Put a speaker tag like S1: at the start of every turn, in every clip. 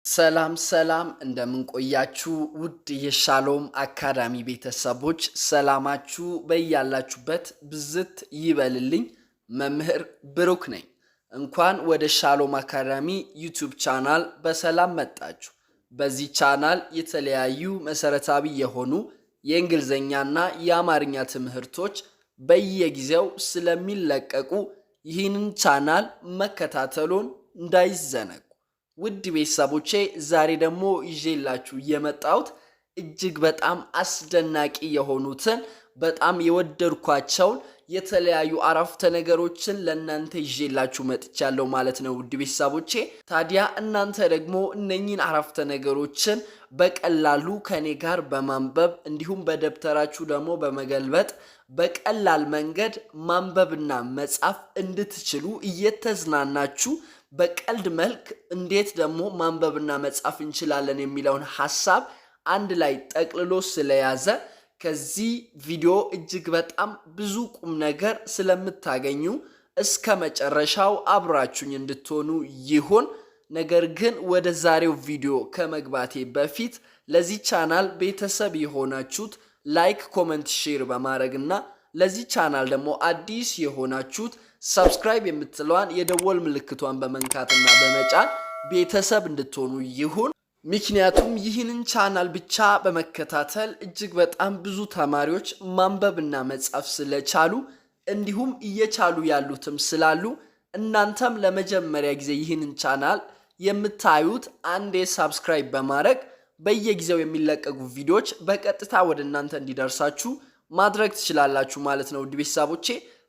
S1: ሰላም እንደምን ቆያችሁ ውድ የሻሎም አካዳሚ ቤተሰቦች ሰላማችሁ በያላችሁበት ብዝት ይበልልኝ። መምህር ብሩክ ነኝ። እንኳን ወደ ሻሎም አካዳሚ ዩቲዩብ ቻናል በሰላም መጣችሁ። በዚህ ቻናል የተለያዩ መሰረታዊ የሆኑ የእንግሊዘኛና የአማርኛ ትምህርቶች በየጊዜው ስለሚለቀቁ ይህንን ቻናል መከታተሉን እንዳይዘነጉ። ውድ ቤተሰቦቼ ዛሬ ደግሞ ይዤላችሁ የመጣሁት እጅግ በጣም አስደናቂ የሆኑትን በጣም የወደድኳቸውን የተለያዩ አረፍተ ነገሮችን ለእናንተ ይዤላችሁ መጥቻለሁ ማለት ነው። ውድ ቤተሰቦቼ ታዲያ እናንተ ደግሞ እነኚህን አረፍተ ነገሮችን በቀላሉ ከኔ ጋር በማንበብ እንዲሁም በደብተራችሁ ደግሞ በመገልበጥ በቀላል መንገድ ማንበብና መጻፍ እንድትችሉ እየተዝናናችሁ በቀልድ መልክ እንዴት ደግሞ ማንበብና መጻፍ እንችላለን የሚለውን ሐሳብ አንድ ላይ ጠቅልሎ ስለያዘ ከዚህ ቪዲዮ እጅግ በጣም ብዙ ቁም ነገር ስለምታገኙ እስከ መጨረሻው አብራችሁኝ እንድትሆኑ ይሁን። ነገር ግን ወደ ዛሬው ቪዲዮ ከመግባቴ በፊት ለዚህ ቻናል ቤተሰብ የሆናችሁት ላይክ፣ ኮሜንት፣ ሼር በማድረግና ለዚህ ቻናል ደግሞ አዲስ የሆናችሁት ሰብስክራይብ የምትለዋን የደወል ምልክቷን በመንካትና በመጫን ቤተሰብ እንድትሆኑ ይሁን። ምክንያቱም ይህንን ቻናል ብቻ በመከታተል እጅግ በጣም ብዙ ተማሪዎች ማንበብና መጻፍ ስለቻሉ እንዲሁም እየቻሉ ያሉትም ስላሉ እናንተም ለመጀመሪያ ጊዜ ይህንን ቻናል የምታዩት አንዴ ሰብስክራይብ በማድረግ በየጊዜው የሚለቀቁ ቪዲዮዎች በቀጥታ ወደ እናንተ እንዲደርሳችሁ ማድረግ ትችላላችሁ ማለት ነው። ውድ ቤተሰቦቼ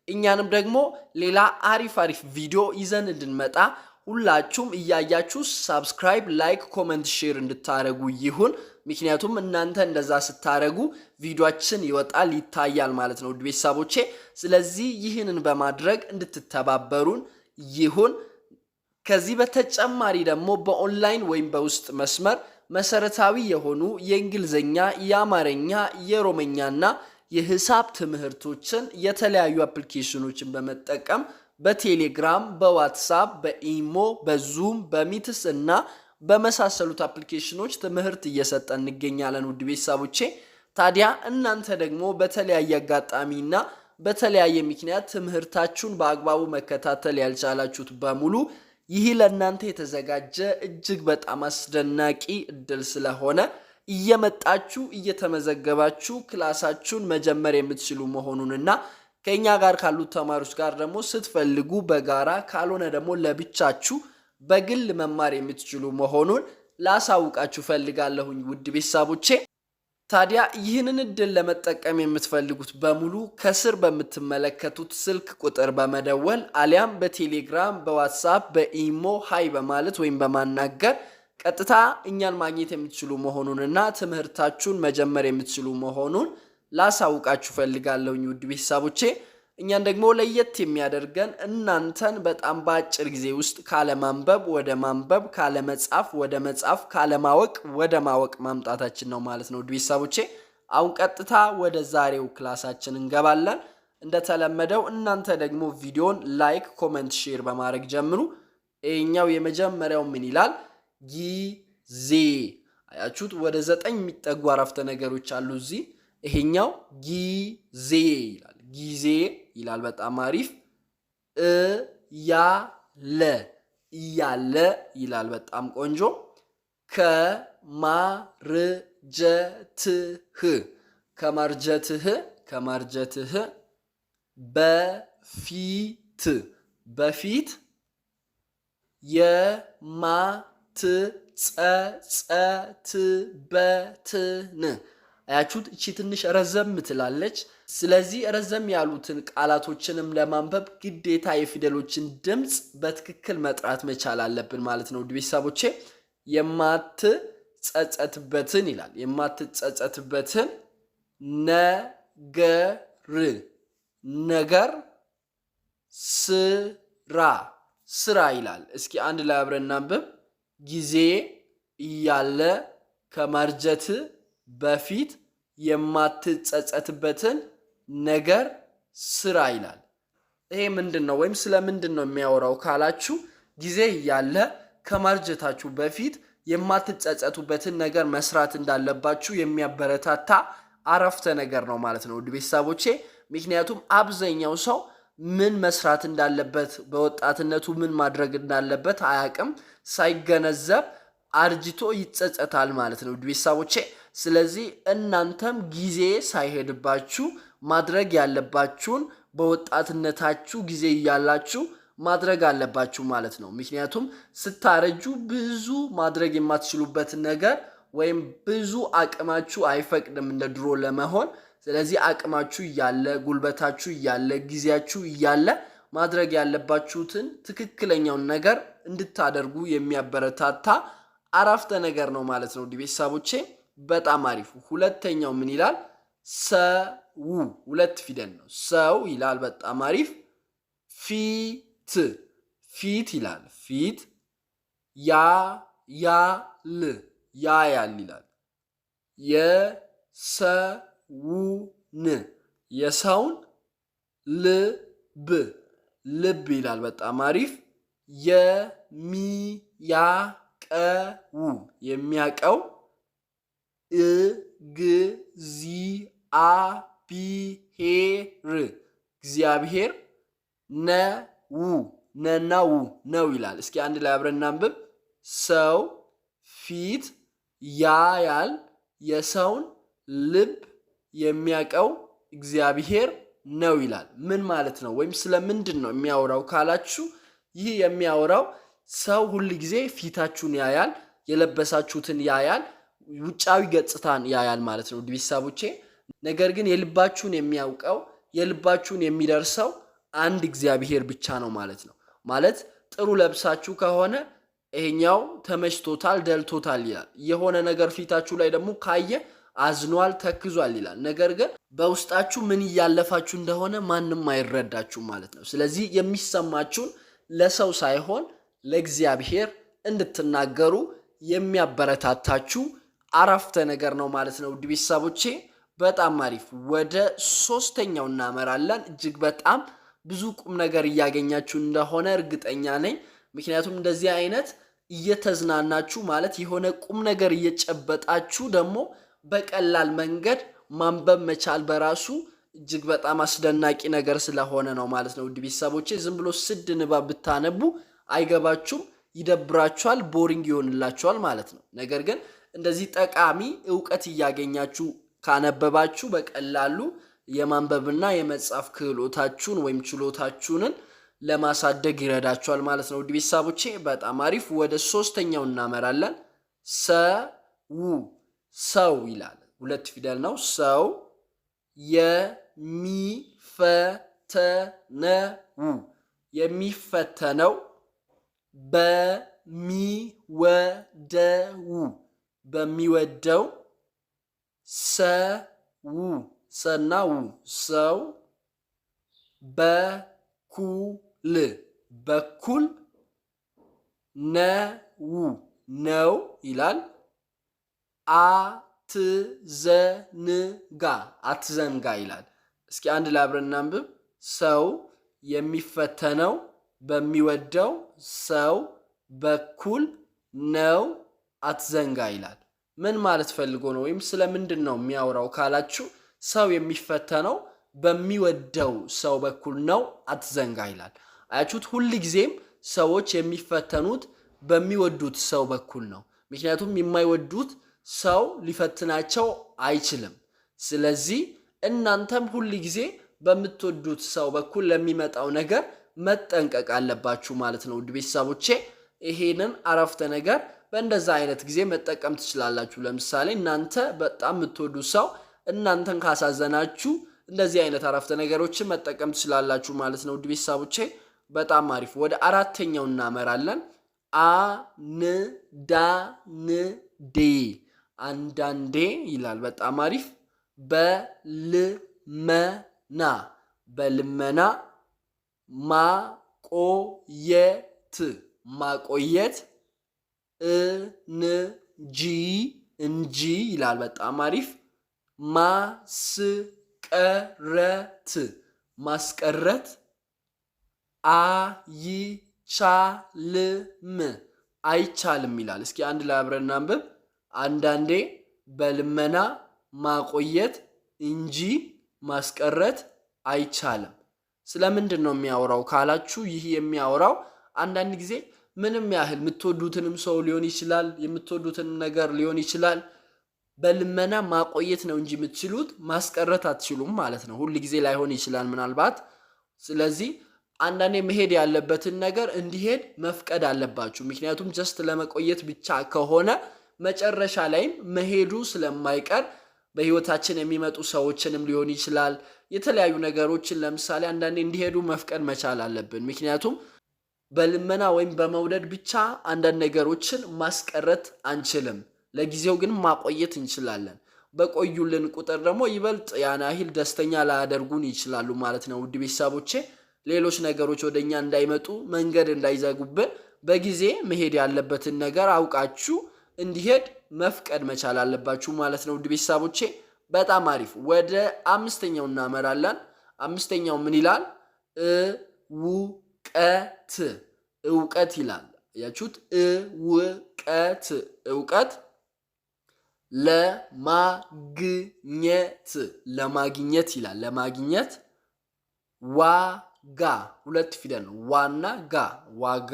S1: እኛንም ደግሞ ሌላ አሪፍ ቪዲዮ ይዘን እንድንመጣ ሁላችሁም እያያችሁ ሰብስክራይብ፣ ላይክ፣ ኮሜንት፣ ሼር እንድታረጉ ይሁን። ምክንያቱም እናንተ እንደዛ ስታረጉ ቪዲዮአችን ይወጣል ይታያል ማለት ነው ውድ ቤተሰቦቼ። ስለዚህ ይህንን በማድረግ እንድትተባበሩን ይሁን። ከዚህ በተጨማሪ ደግሞ በኦንላይን ወይም በውስጥ መስመር መሰረታዊ የሆኑ የእንግሊዘኛ፣ የአማርኛ፣ የሮመኛና የሂሳብ ትምህርቶችን የተለያዩ አፕሊኬሽኖችን በመጠቀም በቴሌግራም፣ በዋትስአፕ፣ በኢሞ፣ በዙም፣ በሚትስ እና በመሳሰሉት አፕሊኬሽኖች ትምህርት እየሰጠን እንገኛለን ውድ ቤተሰቦቼ። ታዲያ እናንተ ደግሞ በተለያየ አጋጣሚና በተለያየ ምክንያት ትምህርታችሁን በአግባቡ መከታተል ያልቻላችሁት በሙሉ ይህ ለእናንተ የተዘጋጀ እጅግ በጣም አስደናቂ እድል ስለሆነ እየመጣችሁ እየተመዘገባችሁ ክላሳችሁን መጀመር የምትችሉ መሆኑንና ከኛ ጋር ካሉት ተማሪዎች ጋር ደግሞ ስትፈልጉ በጋራ ካልሆነ ደግሞ ለብቻችሁ በግል መማር የምትችሉ መሆኑን ላሳውቃችሁ ፈልጋለሁኝ ውድ ቤተሰቦቼ። ታዲያ ይህንን እድል ለመጠቀም የምትፈልጉት በሙሉ ከስር በምትመለከቱት ስልክ ቁጥር በመደወል አሊያም በቴሌግራም፣ በዋትስአፕ፣ በኢሞ ሃይ በማለት ወይም በማናገር ቀጥታ እኛን ማግኘት የምትችሉ መሆኑንና ትምህርታችሁን መጀመር የምትችሉ መሆኑን ላሳውቃችሁ ፈልጋለሁኝ ውድ ቤተሰቦቼ። እኛን ደግሞ ለየት የሚያደርገን እናንተን በጣም በአጭር ጊዜ ውስጥ ካለማንበብ ወደ ማንበብ፣ ካለመጻፍ ወደ መጻፍ፣ ካለማወቅ ወደ ማወቅ ማምጣታችን ነው ማለት ነው ውድ ቤተሰቦቼ። አሁን ቀጥታ ወደ ዛሬው ክላሳችን እንገባለን። እንደተለመደው እናንተ ደግሞ ቪዲዮን ላይክ፣ ኮሜንት፣ ሼር በማድረግ ጀምሩ። ይሄኛው የመጀመሪያው ምን ይላል? ጊዜ። አያችሁት? ወደ 9 የሚጠጉ አረፍተ ነገሮች አሉ እዚህ። ይሄኛው ጊዜ ይላል። ጊዜ ይላል። በጣም አሪፍ። እያለ ይላል። በጣም ቆንጆ። ከማርጀትህ በፊት የማትጸጸትበትን። አያችሁት? እቺ ትንሽ ረዘም ትላለች። ስለዚህ ረዘም ያሉትን ቃላቶችንም ለማንበብ ግዴታ የፊደሎችን ድምጽ በትክክል መጥራት መቻል አለብን ማለት ነው ውድ ቤተሰቦቼ። የማትጸጸትበትን ይላል። የማትጸጸትበትን ነገር ስራ ይላል። እስኪ አንድ ላይ አብረን እናንብብ። ጊዜ እያለ ከማርጀት በፊት የማትጸጸትበትን ነገር ስራ ይላል። ይሄ ምንድነው ወይም ስለምንድነው የሚያወራው ካላችሁ ጊዜ እያለ ከማርጀታችሁ በፊት የማትጸጸቱበትን ነገር መስራት እንዳለባችሁ የሚያበረታታ አረፍተ ነገር ነው ማለት ነው ውድ ቤተሰቦቼ። ምክንያቱም አብዛኛው ሰው ምን መስራት እንዳለበት በወጣትነቱ ምን ማድረግ እንዳለበት አያውቅም። ሳይገነዘብ አርጅቶ ይጸጸታል ማለት ነው ውድ ቤተሰቦቼ። ስለዚህ እናንተም ጊዜ ሳይሄድባችሁ ማድረግ ያለባችሁን በወጣትነታችሁ ጊዜ እያላችሁ ማድረግ አለባችሁ ማለት ነው። ምክንያቱም ስታረጁ ብዙ ማድረግ የማትችሉበት ነገር ወይም ብዙ አቅማችሁ አይፈቅድም እንደ ድሮ ለመሆን። ስለዚህ አቅማችሁ እያለ ጉልበታችሁ እያለ ጊዜያችሁ እያለ ማድረግ ያለባችሁትን ትክክለኛውን ነገር እንድታደርጉ የሚያበረታታ አረፍተ ነገር ነው ማለት ነው ውድ ቤተሰቦቼ። በጣም አሪፍ። ሁለተኛው ምን ይላል? ሰው። ሁለት ፊደል ነው። ሰው ይላል። በጣም አሪፍ። ፊት ይላል። ፊት። ያያል ይላል። የሰውን ልብ ይላል። በጣም አሪፍ። የሚያቀው እግዚአብሔር ነው ይላል። እስኪ አንድ ላይ አብረን እናንብብ። ሰው ፊት ያያል፣ የሰውን ልብ የሚያቀው እግዚአብሔር ነው ይላል። ምን ማለት ነው ወይም ስለምንድን ነው የሚያወራው ካላችሁ ይህ የሚያወራው ሰው ሁል ጊዜ ፊታችሁን ያያል፣ የለበሳችሁትን ያያል፣ ውጫዊ ገጽታን ያያል ማለት ነው ቤተሰቦቼ። ነገር ግን የልባችሁን የሚያውቀው የልባችሁን የሚደርሰው አንድ እግዚአብሔር ብቻ ነው ማለት ነው። ማለት ጥሩ ለብሳችሁ ከሆነ ይሄኛው ተመችቶታል፣ ደልቶታል ይላል። የሆነ ነገር ፊታችሁ ላይ ደግሞ ካየ አዝኗል፣ ተክዟል ይላል። ነገር ግን በውስጣችሁ ምን እያለፋችሁ እንደሆነ ማንም አይረዳችሁም ማለት ነው። ስለዚህ የሚሰማችሁን ለሰው ሳይሆን ለእግዚአብሔር እንድትናገሩ የሚያበረታታችሁ አረፍተ ነገር ነው ማለት ነው ውድ ቤተሰቦቼ። በጣም አሪፍ። ወደ ሶስተኛው እናመራለን። እጅግ በጣም ብዙ ቁም ነገር እያገኛችሁ እንደሆነ እርግጠኛ ነኝ። ምክንያቱም እንደዚህ አይነት እየተዝናናችሁ ማለት የሆነ ቁም ነገር እየጨበጣችሁ ደግሞ በቀላል መንገድ ማንበብ መቻል በራሱ እጅግ በጣም አስደናቂ ነገር ስለሆነ ነው ማለት ነው ውድ ቤተሰቦቼ። ዝም ብሎ ስድ ንባብ ብታነቡ አይገባችሁም፣ ይደብራችኋል፣ ቦሪንግ ይሆንላችኋል ማለት ነው። ነገር ግን እንደዚህ ጠቃሚ እውቀት እያገኛችሁ ካነበባችሁ በቀላሉ የማንበብና የመጻፍ ክህሎታችሁን ወይም ችሎታችሁን ለማሳደግ ይረዳችኋል ማለት ነው ውድ ቤተሰቦቼ። በጣም አሪፍ። ወደ ሶስተኛው እናመራለን። ሰው ይላል። ሁለት ፊደል ነው። ሰው የሚፈተነው በሚወደው ሰው በኩል ነው ይላል። አትዘንጋ ይላል። እስኪ አንድ ላይ አብረን እናንብብ። ሰው የሚፈተነው በሚወደው ሰው በኩል ነው፣ አትዘንጋ ይላል። ምን ማለት ፈልጎ ነው ወይም ስለምንድን ነው የሚያወራው ካላችሁ ሰው የሚፈተነው በሚወደው ሰው በኩል ነው፣ አትዘንጋ ይላል። አያችሁት? ሁል ጊዜም ሰዎች የሚፈተኑት በሚወዱት ሰው በኩል ነው። ምክንያቱም የማይወዱት ሰው ሊፈትናቸው አይችልም። ስለዚህ እናንተም ሁል ጊዜ በምትወዱት ሰው በኩል ለሚመጣው ነገር መጠንቀቅ አለባችሁ ማለት ነው ውድ ቤተሰቦቼ። ይሄንን አረፍተ ነገር በእንደዛ አይነት ጊዜ መጠቀም ትችላላችሁ። ለምሳሌ እናንተ በጣም የምትወዱት ሰው እናንተን ካሳዘናችሁ እንደዚህ አይነት አረፍተ ነገሮችን መጠቀም ትችላላችሁ ማለት ነው ውድ ቤተሰቦቼ። በጣም አሪፍ። ወደ አራተኛው እናመራለን። አንዳንዴ ይላል። በጣም አሪፍ። በልመና ማቆየት እንጂ ይላል። በጣም አሪፍ። ማስቀረት ማስቀረት አይቻልም አይቻልም ይላል። እስኪ አንድ ላይ አብረን እናንብብ። አንዳንዴ በልመና ማቆየት እንጂ ማስቀረት አይቻልም። ስለምንድን ነው የሚያወራው ካላችሁ ይህ የሚያወራው አንዳንድ ጊዜ ምንም ያህል የምትወዱትንም ሰው ሊሆን ይችላል፣ የምትወዱትንም ነገር ሊሆን ይችላል፣ በልመና ማቆየት ነው እንጂ የምትችሉት ማስቀረት አትችሉም ማለት ነው። ሁል ጊዜ ላይሆን ይችላል ምናልባት። ስለዚህ አንዳንዴ መሄድ ያለበትን ነገር እንዲሄድ መፍቀድ አለባችሁ። ምክንያቱም ጀስት ለመቆየት ብቻ ከሆነ መጨረሻ ላይም መሄዱ ስለማይቀር በህይወታችን የሚመጡ ሰዎችንም ሊሆን ይችላል፣ የተለያዩ ነገሮችን ለምሳሌ አንዳንዴ እንዲሄዱ መፍቀድ መቻል አለብን። ምክንያቱም በልመና ወይም በመውደድ ብቻ አንዳንድ ነገሮችን ማስቀረት አንችልም። ለጊዜው ግን ማቆየት እንችላለን። በቆዩልን ቁጥር ደግሞ ይበልጥ ያን ያህል ደስተኛ ላያደርጉን ይችላሉ ማለት ነው። ውድ ቤተሰቦቼ ሌሎች ነገሮች ወደኛ እንዳይመጡ መንገድ እንዳይዘጉብን በጊዜ መሄድ ያለበትን ነገር አውቃችሁ እንዲሄድ መፍቀድ መቻል አለባችሁ ማለት ነው። ውድ ቤተሰቦቼ በጣም አሪፍ። ወደ አምስተኛው እናመራለን። አምስተኛው ምን ይላል? እውቀት እውቀት ይላል። ያችሁት እውቀት እውቀት ለማግኘት ለማግኘት ይላል። ለማግኘት ዋጋ ሁለት ፊደል ነው። ዋና ጋ ዋጋ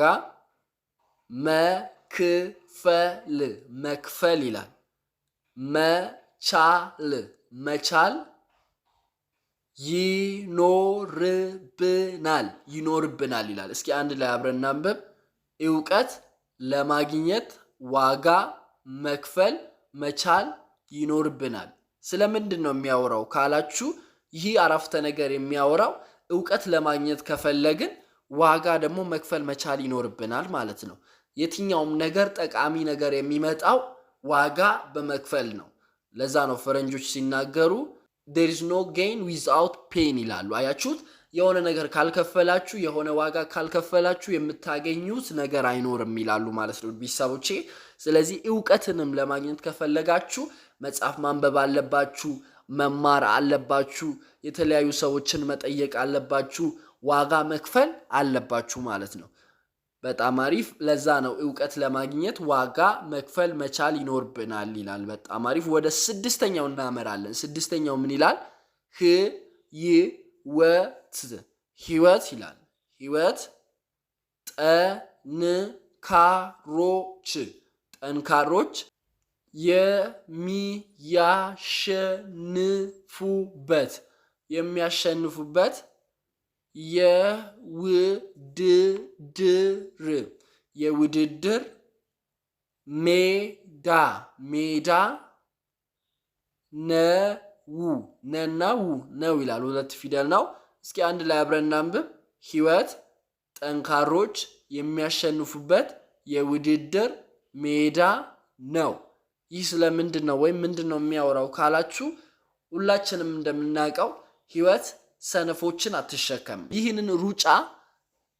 S1: መክፈል መክፈል ይላል። መቻል መቻል ይኖርብናል ይኖርብናል ይላል። እስኪ አንድ ላይ አብረን እናንብብ። እውቀት ለማግኘት ዋጋ መክፈል መቻል ይኖርብናል። ስለምንድን ነው የሚያወራው ካላችሁ ይህ አረፍተ ነገር የሚያወራው እውቀት ለማግኘት ከፈለግን ዋጋ ደግሞ መክፈል መቻል ይኖርብናል ማለት ነው። የትኛውም ነገር ጠቃሚ ነገር የሚመጣው ዋጋ በመክፈል ነው። ለዛ ነው ፈረንጆች ሲናገሩ there is no gain without pain ይላሉ። አያችሁት? የሆነ ነገር ካልከፈላችሁ የሆነ ዋጋ ካልከፈላችሁ የምታገኙት ነገር አይኖርም ይላሉ ማለት ነው ቤተሰቦቼ። ስለዚህ እውቀትንም ለማግኘት ከፈለጋችሁ መጽሐፍ ማንበብ አለባችሁ፣ መማር አለባችሁ፣ የተለያዩ ሰዎችን መጠየቅ አለባችሁ፣ ዋጋ መክፈል አለባችሁ ማለት ነው። በጣም አሪፍ። ለዛ ነው እውቀት ለማግኘት ዋጋ መክፈል መቻል ይኖርብናል ይላል። በጣም አሪፍ። ወደ ስድስተኛው እናመራለን። ስድስተኛው ምን ይላል? ህይወት ህይወት ይላል። ህይወት ጠንካሮች ጠንካሮች የሚያሸንፉበት የሚያሸንፉበት የውድድር ሜዳ ሜዳ ነው ይላል። ሁለት ፊደል ነው። እስኪ አንድ ላይ አብረን እናንብብ። ህይወት ጠንካሮች የሚያሸንፉበት የውድድር ሜዳ ነው። ይህ ስለምንድን ነው ወይም ምንድን ነው የሚያወራው ካላችሁ ሁላችንም እንደምናውቀው ህይወት ሰነፎችን አትሸከም። ይህንን ሩጫ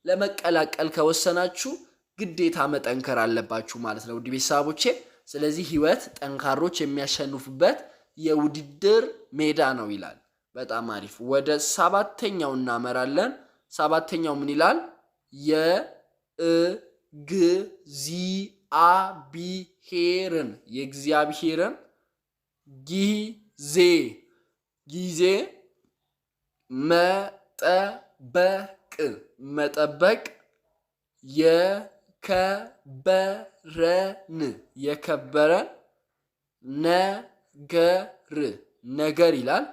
S1: ለመቀላቀል ከወሰናችሁ ግዴታ መጠንከር አለባችሁ ማለት ነው ውድ ቤተሰቦቼ። ስለዚህ ህይወት ጠንካሮች የሚያሸንፉበት የውድድር ሜዳ ነው ይላል። በጣም አሪፍ። ወደ ሰባተኛው እናመራለን። ሰባተኛው ምን ይላል? የእግዚአብሔርን ጊዜ መጠበቅ የከበረን ነገር ይላል።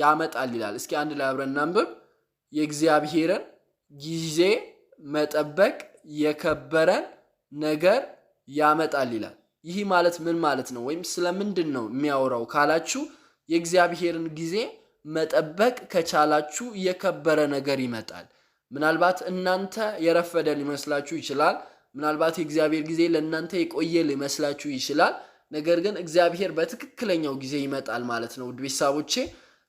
S1: ያመጣል ይላል። እስኪ አንድ ላይ አብረን እናንብብ። የእግዚአብሔርን ጊዜ መጠበቅ የከበረን ነገር ያመጣል ይላል። ይህ ማለት ምን ማለት ነው? ወይም ስለምንድን ነው የሚያወራው ካላችሁ የእግዚአብሔርን ጊዜ መጠበቅ ከቻላችሁ የከበረ ነገር ይመጣል። ምናልባት እናንተ የረፈደ ሊመስላችሁ ይችላል። ምናልባት የእግዚአብሔር ጊዜ ለእናንተ የቆየ ሊመስላችሁ ይችላል። ነገር ግን እግዚአብሔር በትክክለኛው ጊዜ ይመጣል ማለት ነው ውድ ቤተሰቦቼ።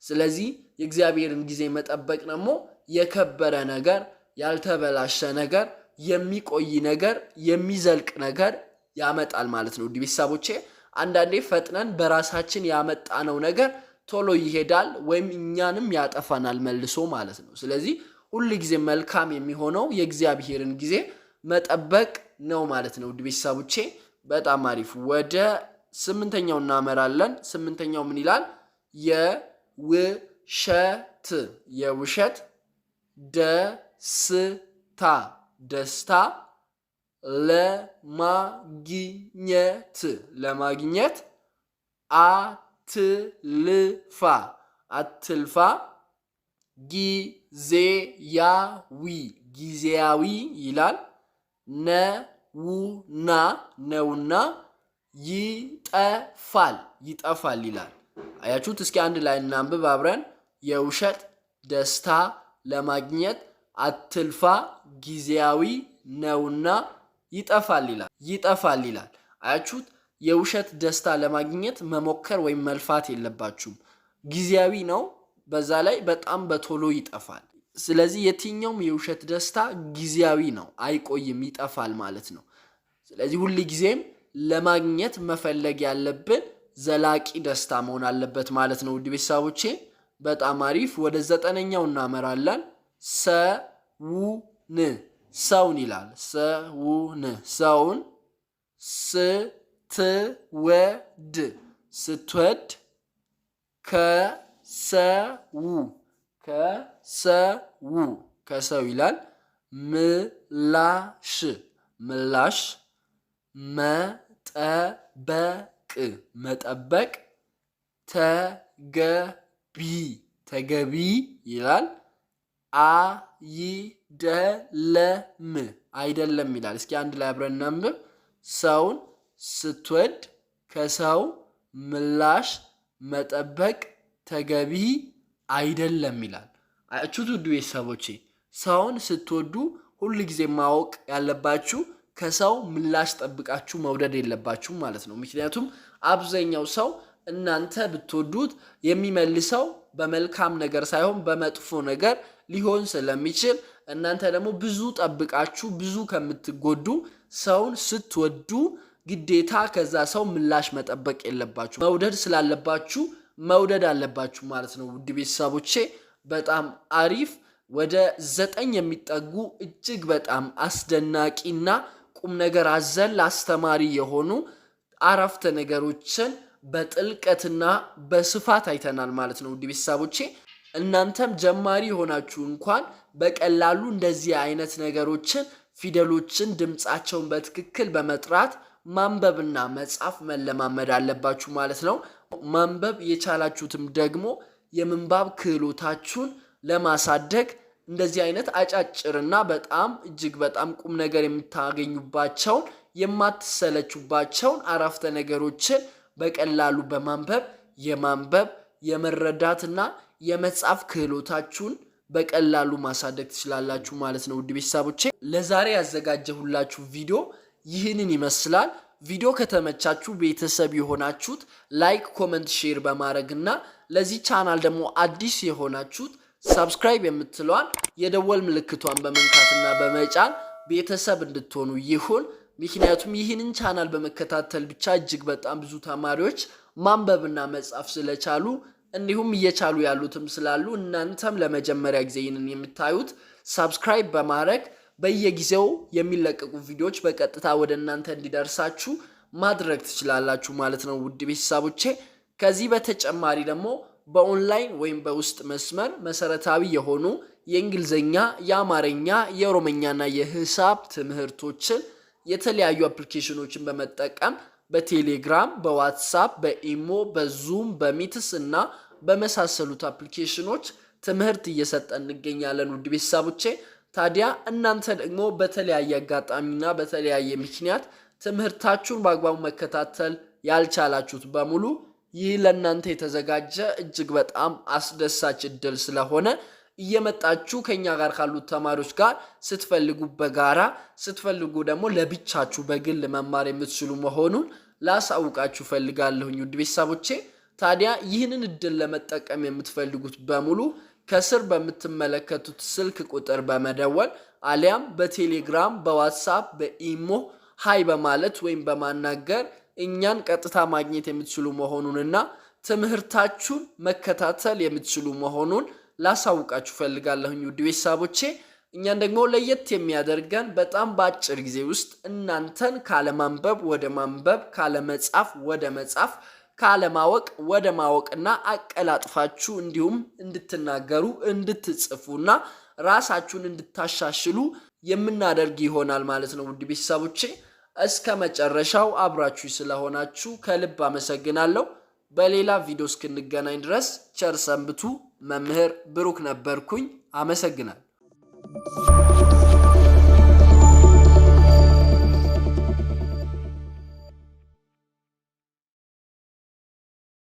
S1: ስለዚህ የእግዚአብሔርን ጊዜ መጠበቅ ደግሞ የከበረ ነገር፣ ያልተበላሸ ነገር፣ የሚቆይ ነገር፣ የሚዘልቅ ነገር ያመጣል ማለት ነው ውድ ቤተሰቦቼ። አንዳንዴ ፈጥነን በራሳችን ያመጣነው ነገር ቶሎ ይሄዳል ወይም እኛንም ያጠፋናል መልሶ ማለት ነው። ስለዚህ ሁሉ ጊዜ መልካም የሚሆነው የእግዚአብሔርን ጊዜ መጠበቅ ነው ማለት ነው። ውድ ቤተሰቦቼ በጣም አሪፍ። ወደ 8ኛው እናመራለን። 8ኛው ምን ይላል? የውሸት ደስታ ለማግኘት አትልፋ ጊዜያዊ ይላል ነውና ይጠፋል ይላል። አያችሁት? እስኪ አንድ ላይ እናንብብ አብረን። የውሸት ደስታ ለማግኘት አትልፋ ጊዜያዊ ነውና ይጠፋል ይላል። አያችሁት? የውሸት ደስታ ለማግኘት መሞከር ወይም መልፋት የለባችሁም። ጊዜያዊ ነው፣ በዛ ላይ በጣም በቶሎ ይጠፋል። ስለዚህ የትኛውም የውሸት ደስታ ጊዜያዊ ነው፣ አይቆይም፣ ይጠፋል ማለት ነው። ስለዚህ ሁል ጊዜም ለማግኘት መፈለግ ያለብን ዘላቂ ደስታ መሆን አለበት ማለት ነው። ውድ ቤተሰቦቼ በጣም አሪፍ። ወደ 9ኛው እናመራለን። ሰውን ይላል። ሰውን ስትወድ ከሰው ይላል ምላሽ መጠበቅ ተገቢ ይላል። አይደለም ይላል። እስኪ አንድ ላይ አብረን እናንብብ። ሰውን ስትወድ ከሰው ምላሽ መጠበቅ ተገቢ አይደለም ይላል። አያችሁት ውድ ቤተሰቦቼ? ሰውን ስትወዱ ሁል ጊዜ ማወቅ ያለባችሁ ከሰው ምላሽ ጠብቃችሁ መውደድ የለባችሁም ማለት ነው። ምክንያቱም አብዛኛው ሰው እናንተ ብትወዱት የሚመልሰው በመልካም ነገር ሳይሆን በመጥፎ ነገር ሊሆን ስለሚችል እናንተ ደግሞ ብዙ ጠብቃችሁ ብዙ ከምትጎዱ ሰውን ስትወዱ ግዴታ ከዛ ሰው ምላሽ መጠበቅ የለባችሁ። መውደድ ስላለባችሁ መውደድ አለባችሁ ማለት ነው። ውድ ቤተሰቦቼ በጣም አሪፍ። ወደ 9 የሚጠጉ እጅግ በጣም አስደናቂና ቁም ነገር አዘል አስተማሪ የሆኑ አረፍተ ነገሮችን በጥልቀትና በስፋት አይተናል ማለት ነው። ውድ ቤተሰቦቼ እናንተም ጀማሪ የሆናችሁ እንኳን በቀላሉ እንደዚህ አይነት ነገሮችን ፊደሎችን ድምጻቸውን በትክክል በመጥራት ማንበብና መጻፍ መለማመድ አለባችሁ ማለት ነው። ማንበብ የቻላችሁትም ደግሞ የምንባብ ክህሎታችሁን ለማሳደግ እንደዚህ አይነት አጫጭርና በጣም እጅግ በጣም ቁም ነገር የምታገኙባቸውን የማትሰለቹባቸውን አረፍተ ነገሮችን በቀላሉ በማንበብ የመረዳትና የመጻፍ ክህሎታችሁን በቀላሉ ማሳደግ ትችላላችሁ ማለት ነው። ውድ ቤተሰቦቼ ለዛሬ ያዘጋጀሁላችሁ ቪዲዮ ይህንን ይመስላል። ቪዲዮ ከተመቻችሁ ቤተሰብ የሆናችሁት ላይክ፣ ኮመንት፣ ሼር በማድረግና ለዚህ ቻናል ደግሞ አዲስ የሆናችሁት ሰብስክራይብ የምትለዋን የደወል ምልክቷን በመንካትና በመጫን ቤተሰብ እንድትሆኑ ይሁን። ምክንያቱም ይህንን ቻናል በመከታተል ብቻ እጅግ በጣም ብዙ ተማሪዎች ማንበብና መጻፍ ስለቻሉ እንዲሁም እየቻሉ ያሉትም ስላሉ እናንተም ለመጀመሪያ ጊዜ ይህንን የምታዩት ሰብስክራይብ በማድረግ በየጊዜው የሚለቀቁ ቪዲዮዎች በቀጥታ ወደ እናንተ እንዲደርሳችሁ ማድረግ ትችላላችሁ ማለት ነው። ውድ ቤተሰቦቼ ከዚህ በተጨማሪ ደግሞ በኦንላይን ወይም በውስጥ መስመር መሰረታዊ የሆኑ የእንግሊዝኛ፣ የአማርኛ፣ የኦሮምኛና የሂሳብ ትምህርቶችን የተለያዩ አፕሊኬሽኖችን በመጠቀም በቴሌግራም፣ በዋትስአፕ፣ በኢሞ፣ በዙም፣ በሚትስ እና በመሳሰሉት አፕሊኬሽኖች ትምህርት እየሰጠን እንገኛለን። ውድ ቤተሰቦቼ ታዲያ እናንተ ደግሞ በተለያየ አጋጣሚና በተለያየ ምክንያት ትምህርታችሁን በአግባቡ መከታተል ያልቻላችሁት በሙሉ ይህ ለእናንተ የተዘጋጀ እጅግ በጣም አስደሳች እድል ስለሆነ እየመጣችሁ ከኛ ጋር ካሉት ተማሪዎች ጋር ስትፈልጉ በጋራ ስትፈልጉ ደግሞ ለብቻችሁ በግል መማር የምትችሉ መሆኑን ላሳውቃችሁ ፈልጋለሁኝ። ውድ ቤተሰቦቼ ታዲያ ይህንን እድል ለመጠቀም የምትፈልጉት በሙሉ ከስር በምትመለከቱት ስልክ ቁጥር በመደወል አሊያም በቴሌግራም፣ በዋትስአፕ፣ በኢሞ ሃይ በማለት ወይም በማናገር እኛን ቀጥታ ማግኘት የምትችሉ መሆኑንና ትምህርታችሁን መከታተል የምትችሉ መሆኑን ላሳውቃችሁ ፈልጋለሁኝ ውድ ቤተሰቦቼ። እኛን ደግሞ ለየት የሚያደርገን በጣም በአጭር ጊዜ ውስጥ እናንተን ካለማንበብ ወደ ማንበብ፣ ካለመጻፍ ወደ መጻፍ፣ ካለማወቅ ወደ ማወቅና አቀላጥፋችሁ እንዲሁም እንድትናገሩ እንድትጽፉና ራሳችሁን እንድታሻሽሉ የምናደርግ ይሆናል ማለት ነው ውድ ቤተሰቦቼ። እስከ መጨረሻው አብራችሁ ስለሆናችሁ ከልብ አመሰግናለሁ። በሌላ ቪዲዮ እስክንገናኝ ድረስ ቸር ሰንብቱ። መምህር ብሩክ ነበርኩኝ። አመሰግናለሁ።